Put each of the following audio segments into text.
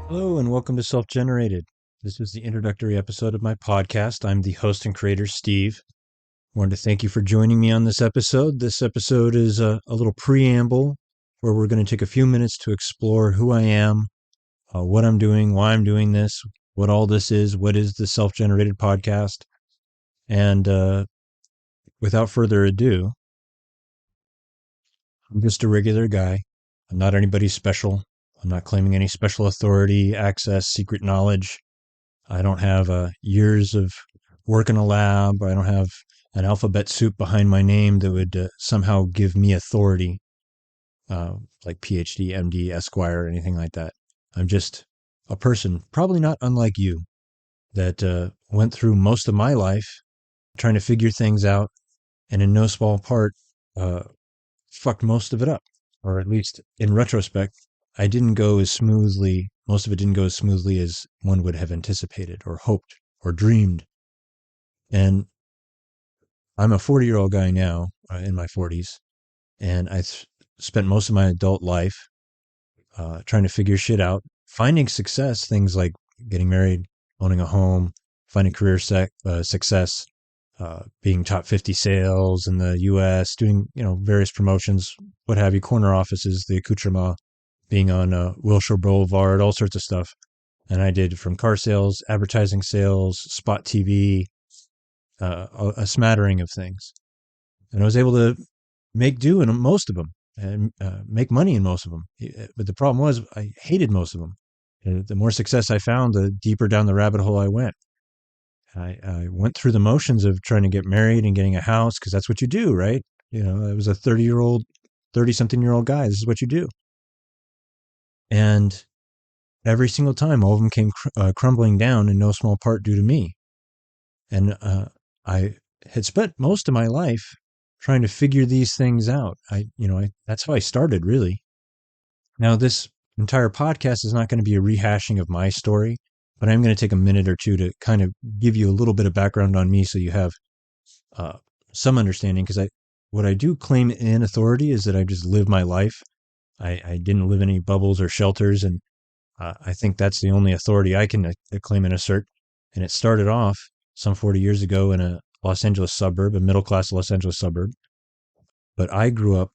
Hello and welcome to Self-Generated. This is the introductory episode of my podcast. I'm the host and creator, Steve. I wanted to thank you for joining me on this episode. This episode is a little preamble where we're going to take a few minutes to explore who I am, what I'm doing, why I'm doing this, what all this is, what is the Self-Generated podcast. And without further ado, I'm just a regular guy. I'm not anybody special. I'm not claiming any special authority, access, secret knowledge. I don't have years of work in a lab. I don't have an alphabet soup behind my name that would somehow give me authority, like PhD, MD, Esquire, or anything like that. I'm just a person, probably not unlike you, that went through most of my life trying to figure things out, and in no small part, fucked most of it up. Or at least in retrospect, I didn't go as smoothly, most of it didn't go as smoothly as one would have anticipated or hoped or dreamed. And I'm a 40-year-old guy now, in my 40s, and I spent most of my adult life trying to figure shit out, finding success, things like getting married, owning a home, finding career success, being top 50 sales in the US, doing, various promotions, what have you, corner offices, the accoutrement, being on Wilshire Boulevard, all sorts of stuff. And I did from car sales, advertising sales, spot TV, a smattering of things. And I was able to make do in most of them and make money in most of them. But the problem was I hated most of them. The more success I found, the deeper down the rabbit hole I went. I went through the motions of trying to get married and getting a house because that's what you do, right? I was a 30-something-year-old guy. This is what you do. And every single time, all of them came crumbling down in no small part due to me. And I had spent most of my life trying to figure these things out. That's how I started, really. Now, this entire podcast is not going to be a rehashing of my story, but I'm going to take a minute or two to kind of give you a little bit of background on me so you have some understanding. Because what I do claim in authority is that I just live my life. I didn't live in any bubbles or shelters, and I think that's the only authority I can claim and assert. And it started off some 40 years ago in a Los Angeles suburb, a middle-class Los Angeles suburb. But I grew up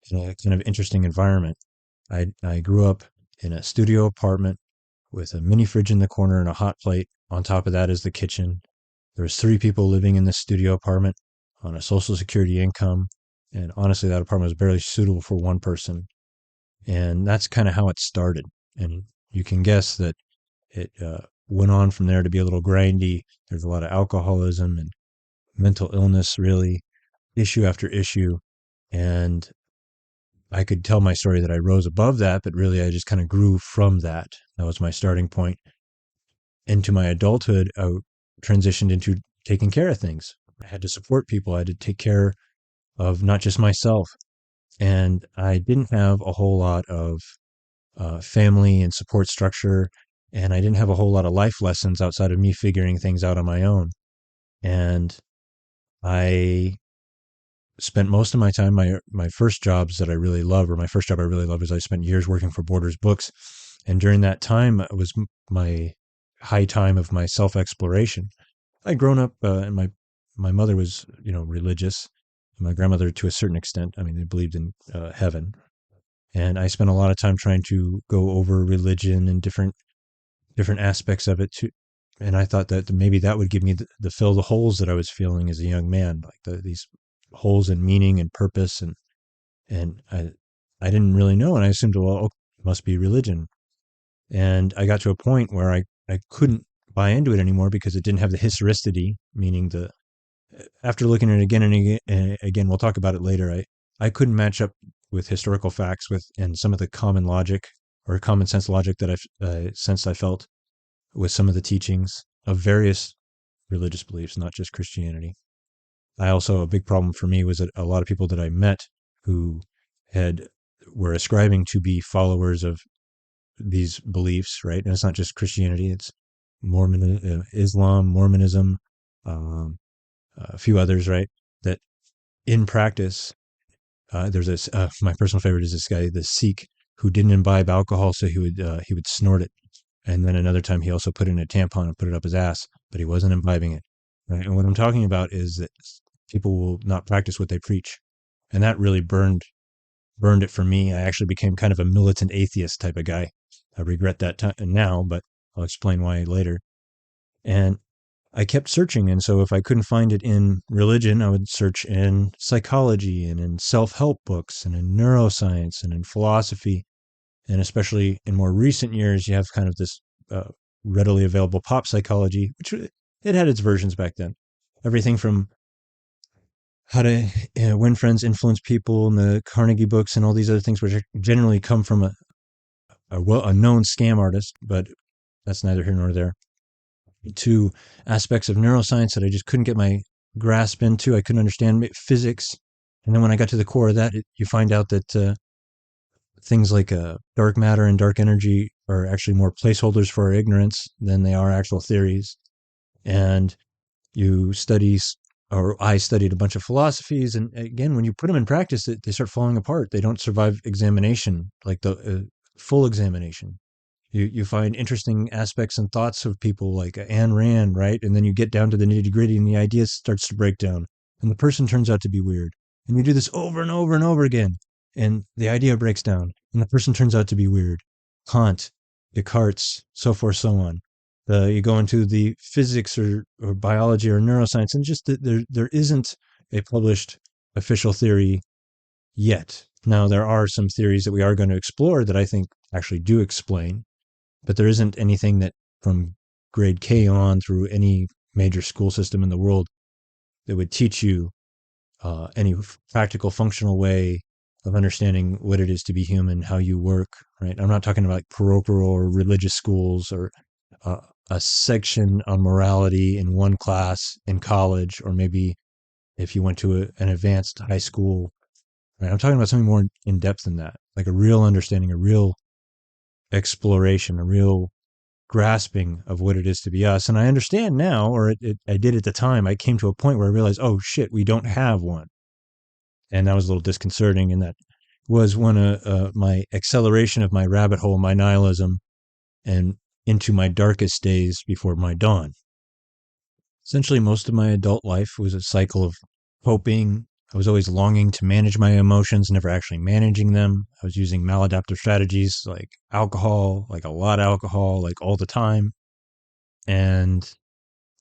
in a kind of interesting environment. I grew up in a studio apartment with a mini fridge in the corner and a hot plate. On top of that is the kitchen. There was 3 people living in this studio apartment on a Social Security income. And honestly, that apartment was barely suitable for one person. And that's kind of how it started. And you can guess that it went on from there to be a little grindy. There's a lot of alcoholism and mental illness, really, issue after issue. And I could tell my story that I rose above that, but really I just kind of grew from that. That was my starting point. Into my adulthood, I transitioned into taking care of things. I had to support people. I had to take care of not just myself. And I didn't have a whole lot of family and support structure. And I didn't have a whole lot of life lessons outside of me figuring things out on my own. And I spent most of my time, my first jobs that I really love, or my first job I really loved, is I spent years working for Borders Books. And during that time, it was my high time of my self-exploration. I'd grown up, and my mother was, religious. My grandmother, to a certain extent, I mean, they believed in heaven. And I spent a lot of time trying to go over religion and different aspects of it too. And I thought that maybe that would give me the fill the holes that I was feeling as a young man, like these holes in meaning and purpose. And I didn't really know. And I assumed, well, it must be religion. And I got to a point where I couldn't buy into it anymore because it didn't have the historicity, meaning after looking at it again and again, we'll talk about it later. I couldn't match up with historical facts and some of the common logic or common sense logic that I sensed I felt with some of the teachings of various religious beliefs, not just Christianity. I also, a big problem for me was that a lot of people that I met who had were ascribing to be followers of these beliefs, right? And it's not just Christianity; it's Islam, Mormonism, um, a few others, right? That in practice, there's this. My personal favorite is this guy, the Sikh, who didn't imbibe alcohol, so he would snort it, and then another time he also put it in a tampon and put it up his ass, but he wasn't imbibing it. Right? And what I'm talking about is that people will not practice what they preach, and that really burned it for me. I actually became kind of a militant atheist type of guy. I regret that now, but I'll explain why later. And I kept searching. And so if I couldn't find it in religion, I would search in psychology and in self help books and in neuroscience and in philosophy. And especially in more recent years, you have kind of this readily available pop psychology, which it had its versions back then. Everything from how to win friends, influence people, and the Carnegie books, and all these other things, which generally come from a known scam artist, but that's neither here nor there. To aspects of neuroscience that I just couldn't get my grasp into. I couldn't understand physics, and then when I got to the core of that, you find out that things like dark matter and dark energy are actually more placeholders for our ignorance than they are actual theories. And you study, or I studied a bunch of philosophies, and again, when you put them in practice, they start falling apart. They don't survive examination, like the full examination. You find interesting aspects and thoughts of people like Ayn Rand, right? And then you get down to the nitty gritty, and the idea starts to break down, and the person turns out to be weird. And you do this over and over and over again, and the idea breaks down, and the person turns out to be weird. Kant, Descartes, so forth, so on. You go into the physics or biology or neuroscience, and just there isn't a published official theory yet. Now, there are some theories that we are going to explore that I think actually do explain, but there isn't anything that from grade K on through any major school system in the world that would teach you any practical, functional way of understanding what it is to be human, how you work, right? I'm not talking about like parochial or religious schools or a section on morality in one class in college, or maybe if you went to an advanced high school, right? I'm talking about something more in depth than that, like a real understanding, a real exploration, a real grasping of what it is to be us. And I understand now, or I did at the time. I came to a point where I realized, oh shit, we don't have one. And that was a little disconcerting. And that was one of my acceleration of my rabbit hole, my nihilism, and into my darkest days before my dawn. Essentially, most of my adult life was a cycle of hoping. I was always longing to manage my emotions, never actually managing them. I was using maladaptive strategies like alcohol, like a lot of alcohol, like all the time. And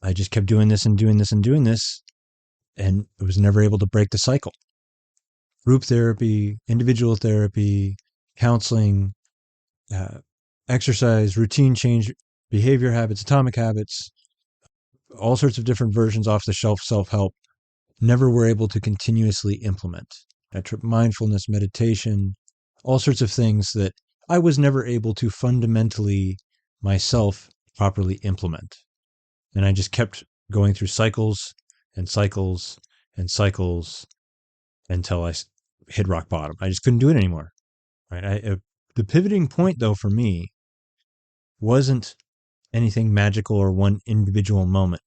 I just kept doing this and doing this and doing this, and I was never able to break the cycle. Group therapy, individual therapy, counseling, exercise, routine change, behavior habits, atomic habits, all sorts of different versions off the shelf self-help, never were able to continuously implement. Mindfulness, meditation, all sorts of things that I was never able to fundamentally myself properly implement. And I just kept going through cycles and cycles and cycles until I hit rock bottom. I just couldn't do it anymore. Right? The pivoting point, though, for me wasn't anything magical or one individual moment.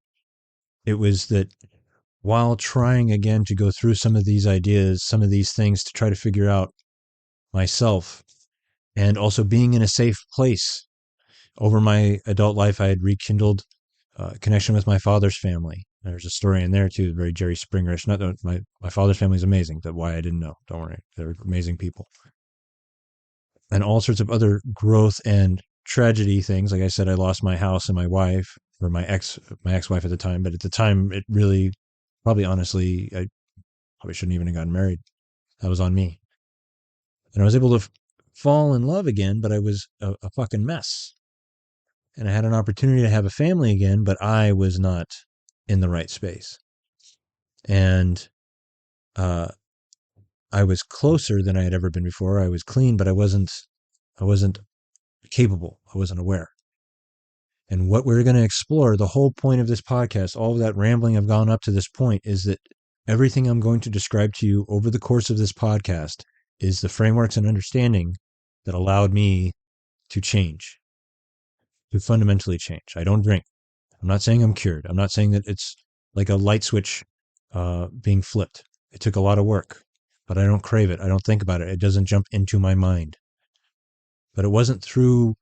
It was that while trying again to go through some of these ideas, some of these things to try to figure out myself, and also being in a safe place. Over my adult life, I had rekindled connection with my father's family. There's a story in there too, very Jerry Springerish. Not that my father's family is amazing. That's why I didn't know. Don't worry, they're amazing people. And all sorts of other growth and tragedy things. Like I said, I lost my house and my wife, or my ex-wife at the time. But at the time, it really, probably honestly, I probably shouldn't even have gotten married. That was on me. And I was able to fall in love again, but I was a fucking mess. And I had an opportunity to have a family again, but I was not in the right space. And I was closer than I had ever been before. I was clean, but I wasn't capable. I wasn't aware. And what we're going to explore, the whole point of this podcast, all of that rambling I've gone up to this point, is that Everything I'm going to describe to you over the course of this podcast is the frameworks and understanding that allowed me to change, to fundamentally change. I don't drink. I'm not saying I'm cured. I'm not saying that it's like a light switch being flipped. It took a lot of work, but I don't crave it. I don't think about it. It doesn't jump into my mind. But it wasn't through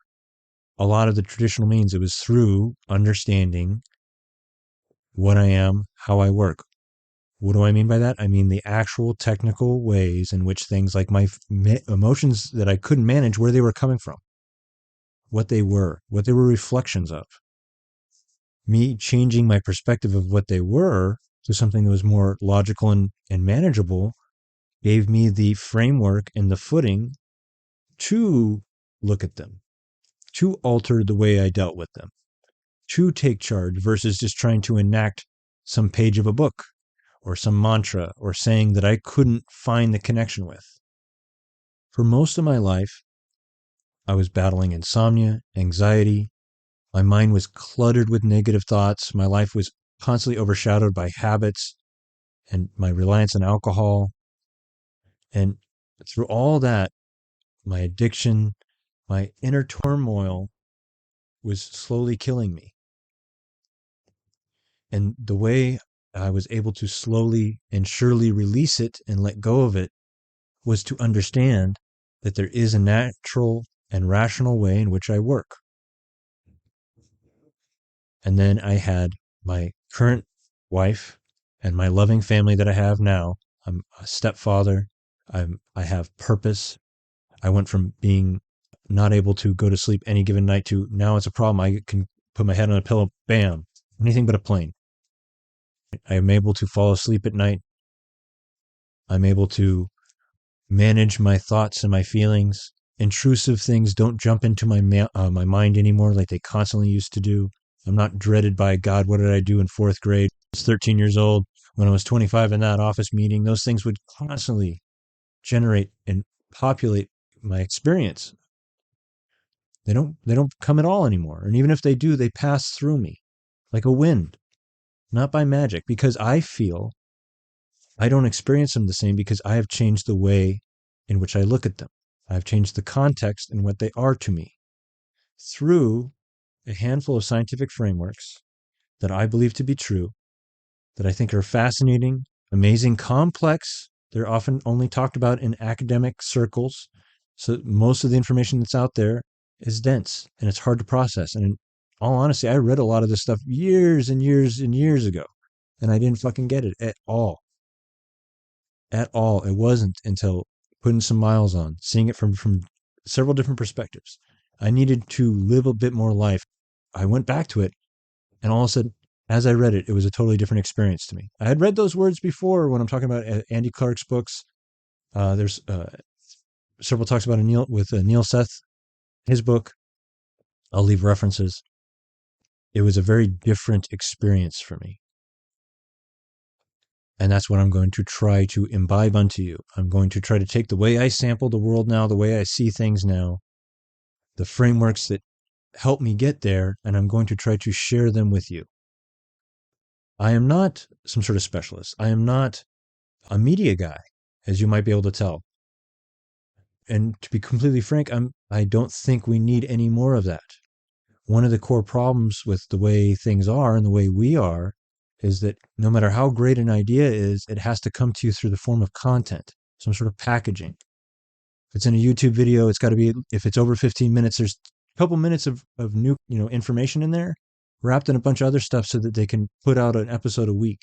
a lot of the traditional means. It was through understanding what I am, how I work. What do I mean by that? I mean the actual technical ways in which things like my emotions that I couldn't manage, where they were coming from, what they were reflections of. Me changing my perspective of what they were to something that was more logical and manageable gave me the framework and the footing to look at them, to alter the way I dealt with them, to take charge versus just trying to enact some page of a book or some mantra or saying that I couldn't find the connection with. For most of my life, I was battling insomnia, anxiety. My mind was cluttered with negative thoughts. My life was constantly overshadowed by habits and my reliance on alcohol. And through all that, my addiction, my inner turmoil was slowly killing me. And the way I was able to slowly and surely release it and let go of it was to understand that there is a natural and rational way in which I work. And then I had my current wife and my loving family that I have now. I'm a stepfather. I have purpose. I went from being not able to go to sleep any given night to now it's a problem. I can put my head on a pillow, bam, anything but a plane. I am able to fall asleep at night. I'm able to manage my thoughts and my feelings. Intrusive things don't jump into my my mind anymore like they constantly used to do. I'm not dreaded by, God, what did I do in fourth grade? I was 13 years old. When I was 25 in that office meeting, those things would constantly generate and populate my experience. They don't come at all anymore. And even if they do, they pass through me like a wind, not by magic, because I feel I don't experience them the same because I have changed the way in which I look at them. I've changed the context and what they are to me through a handful of scientific frameworks that I believe to be true, that I think are fascinating, amazing, complex. They're often only talked about in academic circles. So most of the information that's out there is dense and it's hard to process. And in all honesty, I read a lot of this stuff years and years and years ago, and I didn't fucking get it at all. At all. It wasn't until putting some miles on, seeing it from several different perspectives. I needed to live a bit more life. I went back to it, and all of a sudden, as I read it, it was a totally different experience to me. I had read those words before when I'm talking about Andy Clark's books. There's several talks about Neil Seth, his book. I'll leave references. It was a very different experience for me. And that's what I'm going to try to imbibe unto you. I'm going to try to take the way I sample the world now, the way I see things now, the frameworks that help me get there, and I'm going to try to share them with you. I am not some sort of specialist. I am not a media guy, as you might be able to tell. And to be completely frank, I don't think we need any more of that. One of the core problems with the way things are and the way we are is that no matter how great an idea is, it has to come to you through the form of content, some sort of packaging. If it's in a YouTube video, it's got to be, if it's over 15 minutes, there's a couple minutes of new, information in there wrapped in a bunch of other stuff so that they can put out an episode a week.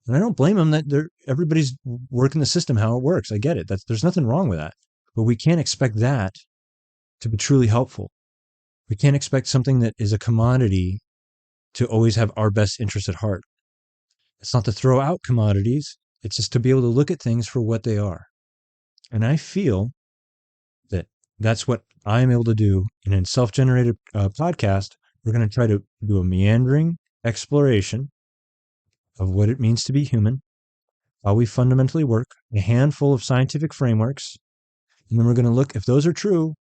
And I don't blame them that everybody's working the system how it works. I get it. There's nothing wrong with that. But we can't expect that to be truly helpful. We can't expect something that is a commodity to always have our best interest at heart. It's not to throw out commodities. It's just to be able to look at things for what they are. And I feel that that's what I'm able to do. And in self-generated podcast, we're going to try to do a meandering exploration of what it means to be human, how we fundamentally work, a handful of scientific frameworks. And then we're going to look, if those are true,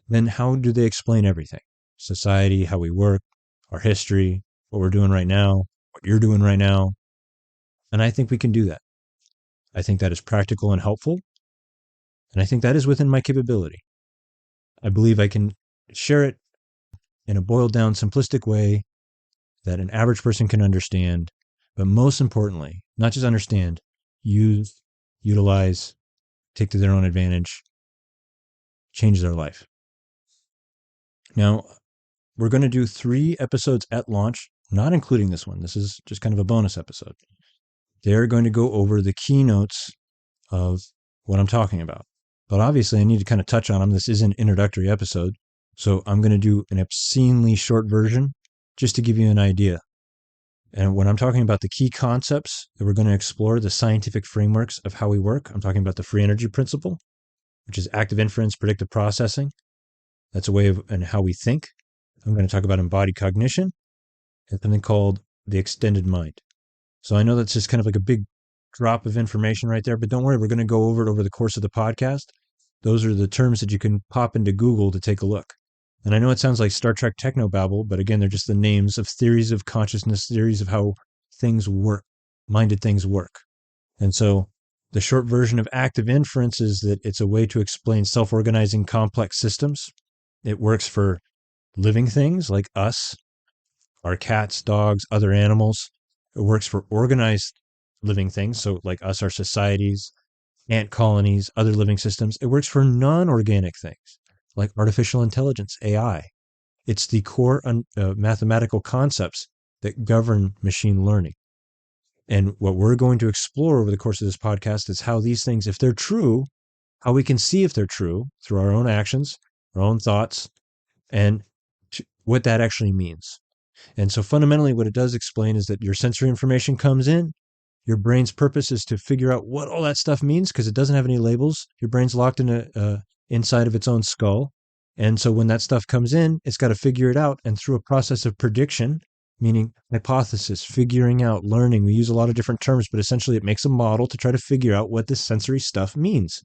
then how do they explain everything? Society, how we work, our history, what we're doing right now, what you're doing right now. And I think we can do that. I think that is practical and helpful. And I think that is within my capability. I believe I can share it in a boiled down, simplistic way that an average person can understand. But most importantly, not just understand, use, utilize, take to their own advantage, change their life. Now, we're going to do 3 episodes at launch, not including this one. This is just kind of a bonus episode. They're going to go over the keynotes of what I'm talking about. But obviously, I need to kind of touch on them. This is an introductory episode. So I'm going to do an obscenely short version just to give you an idea. And when I'm talking about the key concepts that we're going to explore, the scientific frameworks of how we work, I'm talking about the free energy principle, which is active inference, predictive processing. That's a way of and how we think. I'm going to talk about embodied cognition and something called the extended mind. So I know that's just kind of like a big drop of information right there, but don't worry, we're going to go over it over the course of the podcast. Those are the terms that you can pop into Google to take a look. And I know it sounds like Star Trek technobabble, but again, they're just the names of theories of consciousness, theories of how things work, minded things work. And so the short version of active inference is that it's a way to explain self-organizing complex systems. It works for living things like us, our cats, dogs, other animals. It works for organized living things, so like us, our societies, ant colonies, other living systems. It works for non-organic things like artificial intelligence, AI. It's the core mathematical concepts that govern machine learning. And what we're going to explore over the course of this podcast is how these things, if they're true, how we can see if they're true through our own actions, our own thoughts, and what that actually means. And so fundamentally, what it does explain is that your sensory information comes in. Your brain's purpose is to figure out what all that stuff means because it doesn't have any labels. Your brain's locked in inside of its own skull. And so when that stuff comes in, it's got to figure it out. And through a process of prediction, meaning hypothesis, figuring out, learning, we use a lot of different terms, but essentially it makes a model to try to figure out what this sensory stuff means.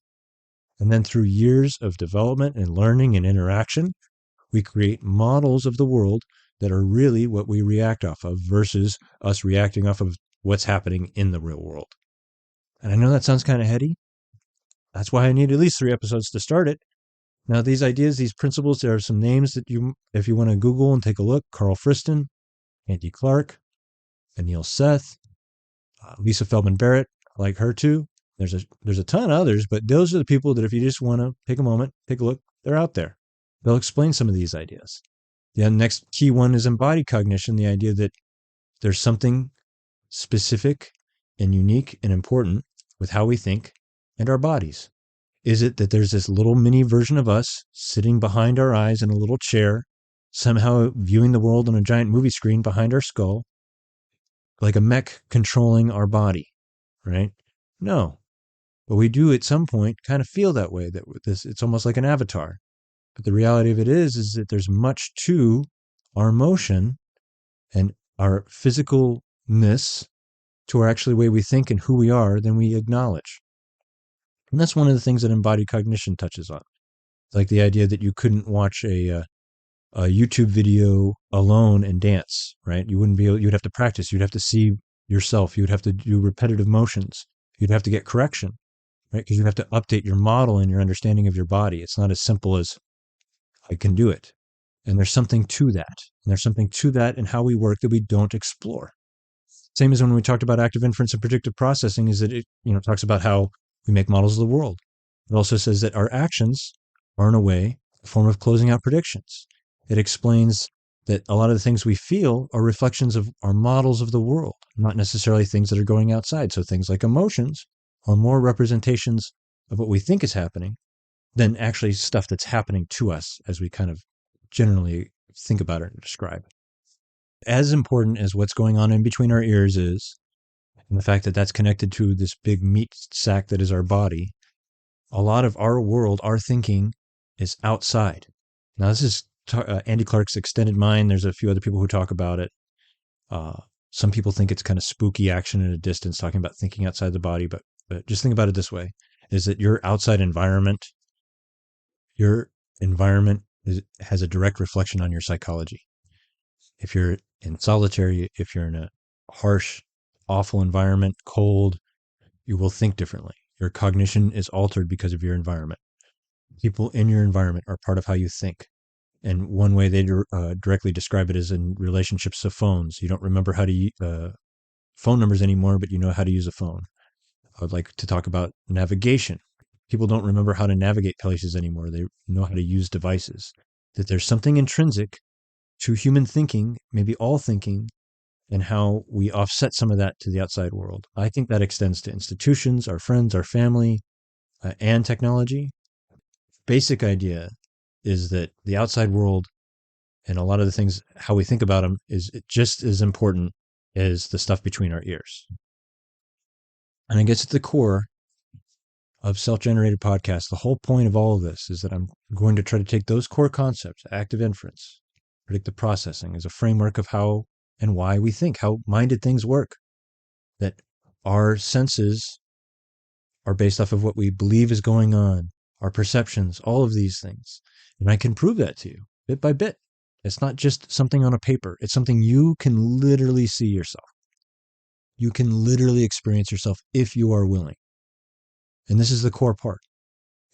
And then through years of development and learning and interaction, we create models of the world that are really what we react off of versus us reacting off of what's happening in the real world. And I know that sounds kind of heady. That's why I need at least 3 episodes to start it. Now, these ideas, these principles, there are some names that you, if you want to Google and take a look, Carl Friston, Andy Clark, Anil Seth, Lisa Feldman Barrett, I like her too. There's a ton of others, but those are the people that if you just want to take a moment, take a look, they're out there. They'll explain some of these ideas. The next key one is embodied cognition, the idea that there's something specific and unique and important with how we think and our bodies. Is it that there's this little mini version of us sitting behind our eyes in a little chair, somehow viewing the world on a giant movie screen behind our skull, like a mech controlling our body, right? No. But we do at some point kind of feel that way, that it's almost like an avatar. But the reality of it is that there's much to our emotion and our physicalness to our actually way we think and who we are than we acknowledge. And that's one of the things that embodied cognition touches on. Like the idea that you couldn't watch a YouTube video alone and dance, right? You wouldn't be able, you'd have to practice. You'd have to see yourself. You'd have to do repetitive motions. You'd have to get correction, right? Because you'd have to update your model and your understanding of your body. It's not as simple as I can do it. And there's something to that. And there's something to that in how we work that we don't explore. Same as when we talked about active inference and predictive processing, is that it talks about how we make models of the world. It also says that our actions are, in a way, a form of closing out predictions. It explains that a lot of the things we feel are reflections of our models of the world, not necessarily things that are going outside. So things like emotions are more representations of what we think is happening than actually stuff that's happening to us as we kind of generally think about it and describe it. As important as what's going on in between our ears is, and the fact that that's connected to this big meat sack that is our body, a lot of our world, our thinking, is outside. Now, this is Andy Clark's extended mind. There's a few other people who talk about it. Some people think it's kind of spooky action at a distance, talking about thinking outside the body, but just think about it this way, is that your outside environment, has a direct reflection on your psychology. If you're in solitary, if you're in a harsh, awful environment, cold, you will think differently. Your cognition is altered because of your environment. People in your environment are part of how you think. And one way they directly describe it is in relationships to phones. You don't remember how to phone numbers anymore, but you know how to use a phone. I would like to talk about navigation. People don't remember how to navigate places anymore. They know how to use devices. That there's something intrinsic to human thinking, maybe all thinking, and how we offset some of that to the outside world. I think that extends to institutions, our friends, our family, and technology. Basic idea is that the outside world and a lot of the things, how we think about them, is just as important as the stuff between our ears. And I guess at the core of self-generated podcasts, the whole point of all of this is that I'm going to try to take those core concepts, active inference, predictive processing, as a framework of how and why we think, how minded things work, that our senses are based off of what we believe is going on, our perceptions, all of these things. And I can prove that to you bit by bit. It's not just something on a paper. It's something you can literally see yourself. You can literally experience yourself if you are willing. And this is the core part,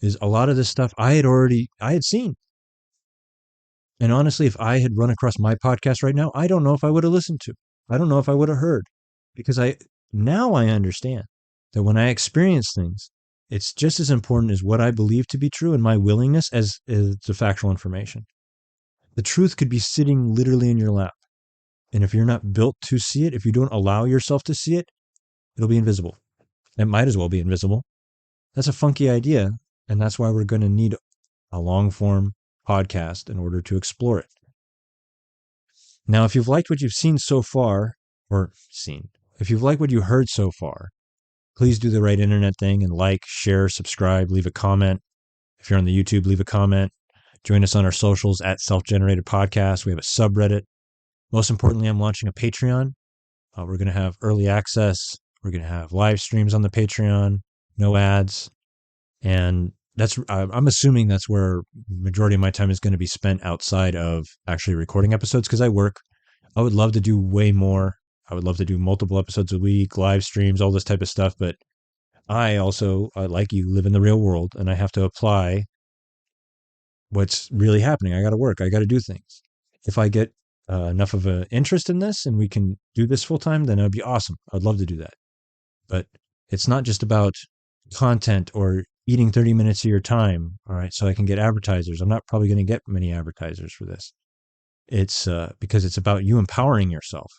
is a lot of this stuff I had seen. And honestly, if I had run across my podcast right now, I don't know if I would have listened to. I don't know if I would have heard, because now I understand that when I experience things, it's just as important as what I believe to be true and my willingness as the factual information. The truth could be sitting literally in your lap. And if you're not built to see it, if you don't allow yourself to see it, it'll be invisible. It might as well be invisible. That's a funky idea. And that's why we're going to need a long form podcast in order to explore it. Now, if you've liked what you've seen so far, if you've liked what you heard so far, please do the right internet thing and like, share, subscribe, leave a comment. If you're on the YouTube, leave a comment. Join us on our socials at Self-Generated Podcast. We have a subreddit. Most importantly, I'm launching a Patreon. We're going to have early access. We're going to have live streams on the Patreon, no ads. And I'm assuming that's where the majority of my time is going to be spent outside of actually recording episodes, because I work. I would love to do way more. I would love to do multiple episodes a week, live streams, all this type of stuff. But I also, like you, live in the real world, and I have to apply what's really happening. I got to work. I got to do things. If I get enough of an interest in this and we can do this full time, then it'd be awesome. I'd love to do that. But it's not just about content or eating 30 minutes of your time. All right. So I can get advertisers. I'm not probably going to get many advertisers for this. It's because it's about you empowering yourself.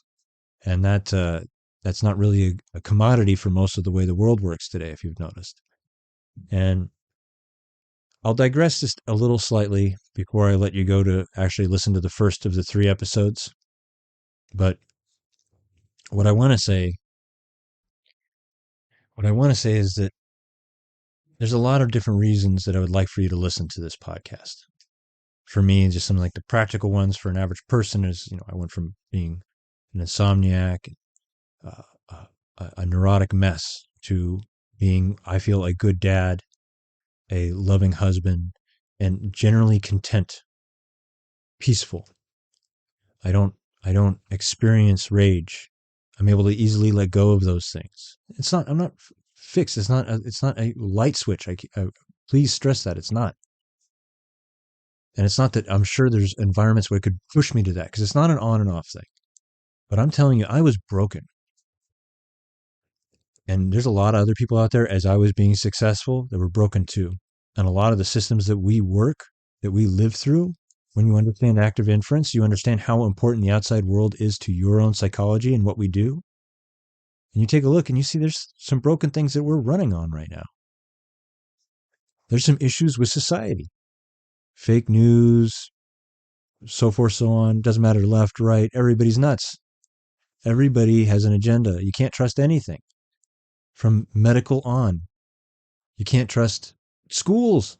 And that's not really a commodity for most of the way the world works today, if you've noticed. And I'll digress just a little slightly before I let you go to actually listen to the first of the 3 episodes. But what I want to say is that there's a lot of different reasons that I would like for you to listen to this podcast. For me, just some like the practical ones for an average person is, I went from being an insomniac, a neurotic mess, to being, I feel, a good dad, a loving husband, and generally content, peaceful. I don't experience rage. I'm able to easily let go of those things. I'm not fixed. It's not a light switch. Please stress that it's not. And it's not that I'm sure there's environments where it could push me to that, because it's not an on and off thing. But I'm telling you, I was broken. And there's a lot of other people out there, as I was being successful, that were broken too. And a lot of the systems that we live through, when you understand active inference, you understand how important the outside world is to your own psychology and what we do. And you take a look and you see there's some broken things that we're running on right now. There's some issues with society. Fake news, so forth, so on. Doesn't matter left, right. Everybody's nuts. Everybody has an agenda. You can't trust anything. From medical on. You can't trust schools.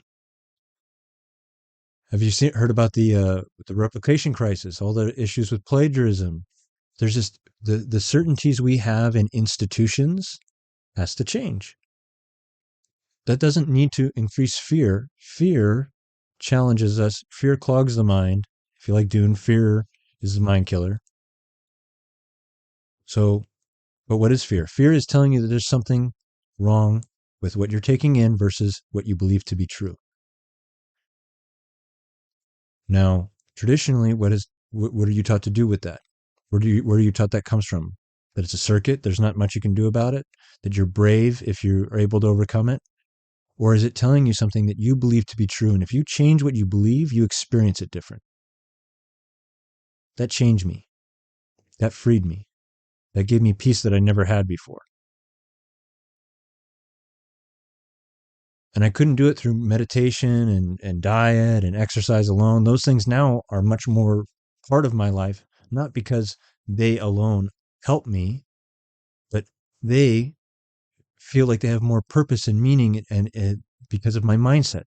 Have you heard about the replication crisis? All the issues with plagiarism. There's just the certainties we have in institutions has to change. That doesn't need to increase fear. Fear challenges us. Fear clogs the mind. If you like Dune, fear is the mind killer. So But what is fear? Fear is telling you that there's something wrong with what you're taking in versus what you believe to be true. Now, traditionally, what are you taught to do with that? Where are you taught that comes from? That it's a circuit, there's not much you can do about it, that you're brave if you are able to overcome it? Or is it telling you something that you believe to be true? And if you change what you believe, you experience it different. That changed me. That freed me. That gave me peace that I never had before. And I couldn't do it through meditation and diet and exercise alone. Those things now are much more part of my life, not because they alone help me, but they feel like they have more purpose and meaning and because of my mindset,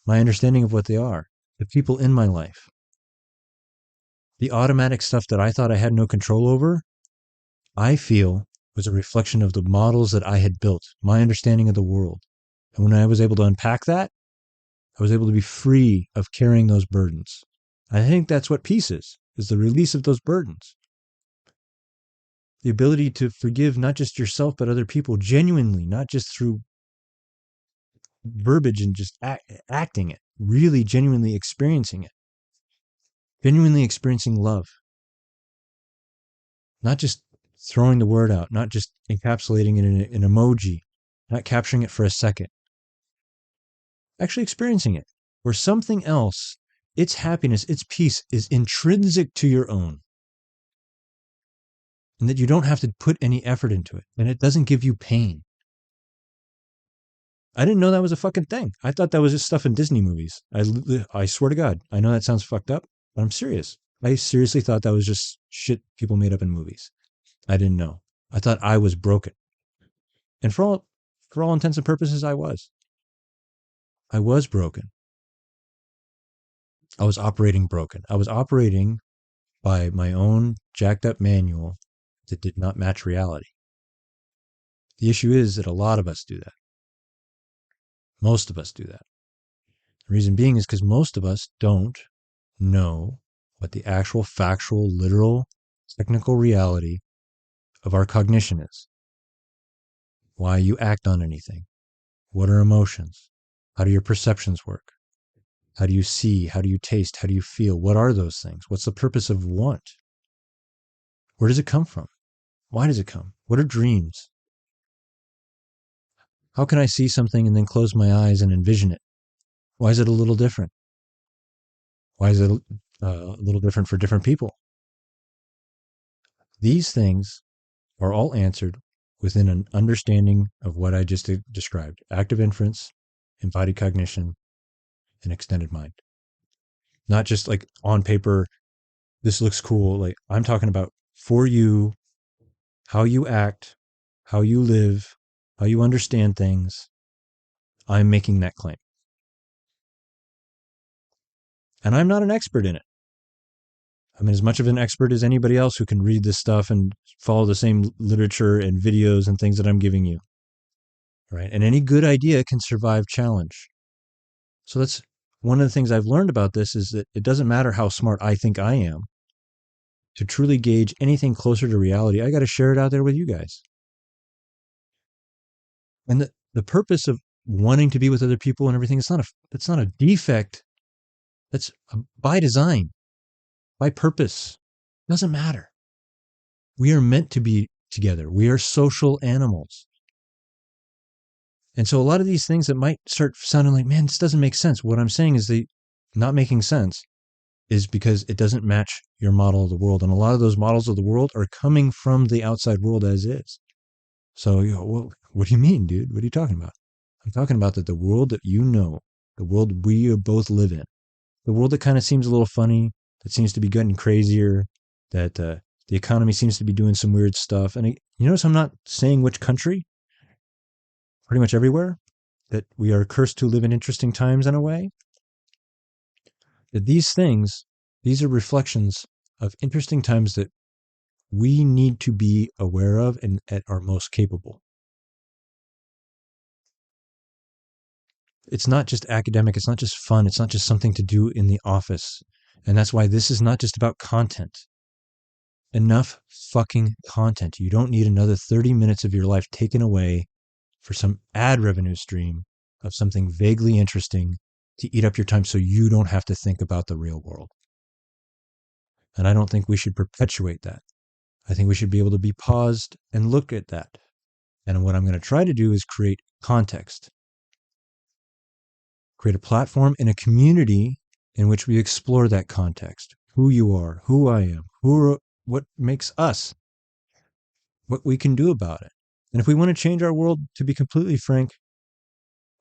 my understanding of what they are, the people in my life. The automatic stuff that I thought I had no control over, I feel was a reflection of the models that I had built, my understanding of the world. And when I was able to unpack that, I was able to be free of carrying those burdens. I think that's what peace is the release of those burdens. The ability to forgive not just yourself, but other people genuinely, not just through verbiage and just acting it, really genuinely experiencing it, genuinely experiencing love. Not just throwing the word out, not just encapsulating it in an emoji, not capturing it for a second. Actually experiencing it, where something else, its happiness, its peace is intrinsic to your own. And that you don't have to put any effort into it. And it doesn't give you pain. I didn't know that was a fucking thing. I thought that was just stuff in Disney movies. I swear to God, I know that sounds fucked up, but I'm serious. I seriously thought that was just shit people made up in movies. I didn't know. I thought I was broken. And for all intents and purposes, I was. I was broken. I was operating broken. I was operating by my own jacked up manual that did not match reality. The issue is that a lot of us do that. Most of us do that. The reason being is because most of us don't know what the actual factual, literal, technical reality of our cognition is. Why you act on anything. What are emotions? How do your perceptions work? How do you see? How do you taste? How do you feel? What are those things? What's the purpose of want? Where does it come from? Why does it come? What are dreams? How can I see something and then close my eyes and envision it? Why is it a little different? Why is it a little different for different people? These things are all answered within an understanding of what I just described: active inference, embodied cognition, and extended mind. Not just like on paper, this looks cool. Like I'm talking about for you, how you act, how you live, how you understand things. I'm making that claim. And I'm not an expert in it. I mean, as much of an expert as anybody else who can read this stuff and follow the same literature and videos and things that I'm giving you. Right? And any good idea can survive challenge. So that's one of the things I've learned about this, is that it doesn't matter how smart I think I am. To truly gauge anything closer to reality, I got to share it out there with you guys. And the purpose of wanting to be with other people and everything, it's not a defect. That's by design, by purpose. It doesn't matter. We are meant to be together. We are social animals. And so a lot of these things that might start sounding like, man, this doesn't make sense. What I'm saying is not making sense is because it doesn't match your model of the world. And a lot of those models of the world are coming from the outside world as is. So, well, what do you mean, dude? What are you talking about? I'm talking about that the world that you know, the world we both live in, the world that kind of seems a little funny, that seems to be getting crazier, that the economy seems to be doing some weird stuff. And you notice I'm not saying which country, pretty much everywhere, that we are cursed to live in interesting times in a way. That these are reflections of interesting times that we need to be aware of and at our most capable. It's not just academic. It's not just fun. It's not just something to do in the office. And that's why this is not just about content. enough fucking content. You don't need another 30 minutes of your life taken away for some ad revenue stream of something vaguely interesting to eat up your time so you don't have to think about the real world. And I don't think we should perpetuate that. I think we should be able to be paused and look at that. And what I'm going to try to do is create context, create a platform and a community in which we explore that context. Who you are, who I am, what makes us, what we can do about it. And if we want to change our world, to be completely frank,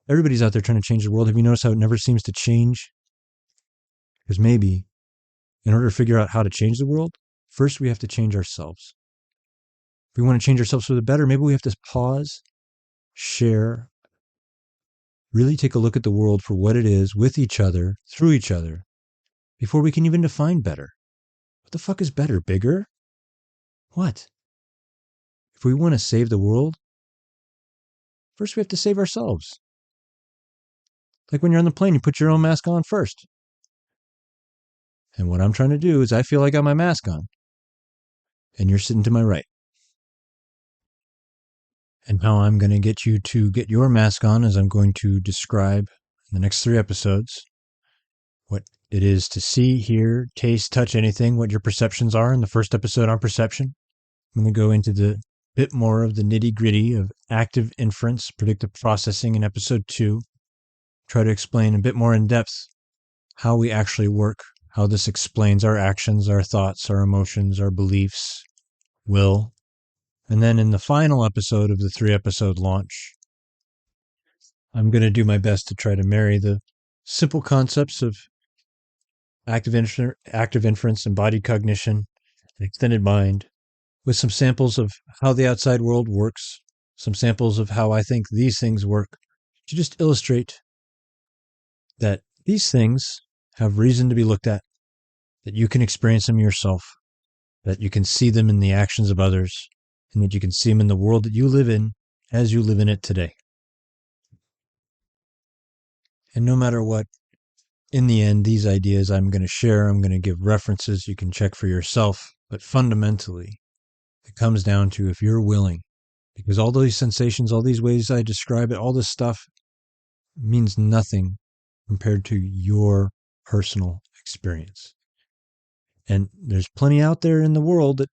everybody's out there trying to change the world. Have you noticed how it never seems to change? Because maybe in order to figure out how to change the world, first we have to change ourselves. If we want to change ourselves for the better, maybe we have to pause, share, really take a look at the world for what it is with each other, through each other, before we can even define better. What the fuck is better? Bigger? What? If we want to save the world, first we have to save ourselves. Like when you're on the plane, you put your own mask on first. And what I'm trying to do is I feel I got my mask on. And you're sitting to my right. And how I'm going to get you to get your mask on is I'm going to describe in the next 3 episodes what it is to see, hear, taste, touch anything, what your perceptions are in the first episode on perception. I'm going to go into the bit more of the nitty-gritty of active inference, predictive processing in episode 2. Try to explain a bit more in depth how we actually work, how this explains our actions, our thoughts, our emotions, our beliefs, will. And then in the final episode of the 3-episode launch, I'm going to do my best to try to marry the simple concepts of active inference, embodied cognition, and extended mind with some samples of how the outside world works, some samples of how I think these things work, to just illustrate that these things have reason to be looked at, that you can experience them yourself, that you can see them in the actions of others, and that you can see them in the world that you live in as you live in it today. And no matter what, in the end, these ideas I'm going to share, I'm going to give references you can check for yourself, but fundamentally, it comes down to if you're willing, because all these sensations, all these ways I describe it, all this stuff means nothing compared to your personal experience. And there's plenty out there in the world that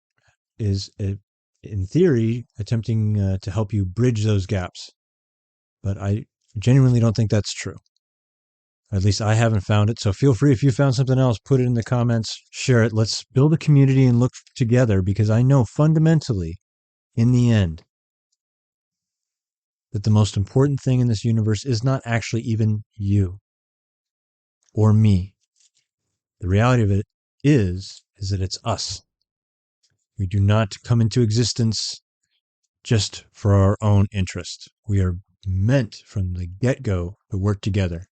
is, in theory, attempting to help you bridge those gaps. But I genuinely don't think that's true. At least I haven't found it. So feel free, if you found something else, put it in the comments, share it. Let's build a community and look together, because I know fundamentally, in the end, that the most important thing in this universe is not actually even you or me. The reality of it is that it's us. We do not come into existence just for our own interest. We are meant from the get-go to work together.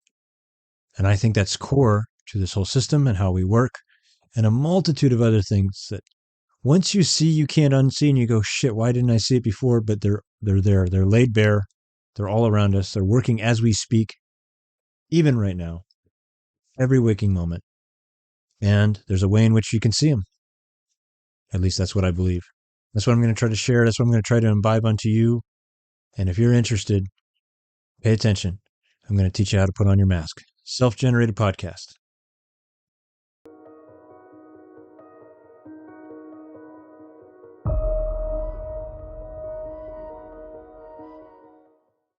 And I think that's core to this whole system and how we work, and a multitude of other things that once you see, you can't unsee, and you go, shit, why didn't I see it before? But they're there. They're laid bare. They're all around us. They're working as we speak, even right now, every waking moment. And there's a way in which you can see them. At least that's what I believe. That's what I'm going to try to share. That's what I'm going to try to imbibe unto you. And if you're interested, pay attention. I'm going to teach you how to put on your mask. Self-generated podcast.